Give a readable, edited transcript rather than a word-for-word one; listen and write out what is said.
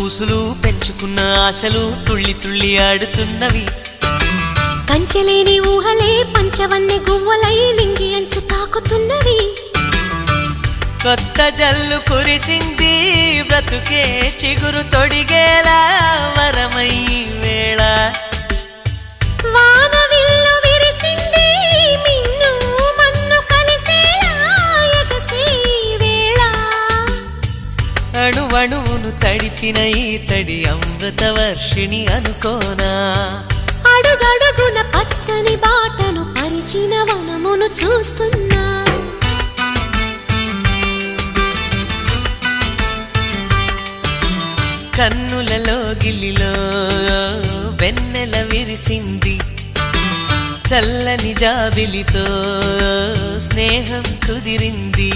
ఊసులు పెంచుకున్న ఆశలు తుళ్ళి తుళ్ళి ఆడుతున్నవి. కంచెలేని ఊహలే పంచవన్నె గువ్వలై నింగి అంచు తాకుతున్నవి. కొత్త జల్లు కురిసింది బ్రతుకే చిగురు తొడిగేలా వరమై వేళ. వానవిల్లు విరిసింది మిన్ను మన్ను కలిసేలా ఎగసే వేళ. అణువణువును తడిపిన ఈ తడి అమృత వర్షిణి అనుకోనా. అడుగడుగున పచ్చని బాటను పరిచిన వనమును చూస్తున్నా. కన్నులలో గిల్లిలో వెన్నెల విరిసింది. చల్లని జాబిలితో స్నేహం కుదిరింది.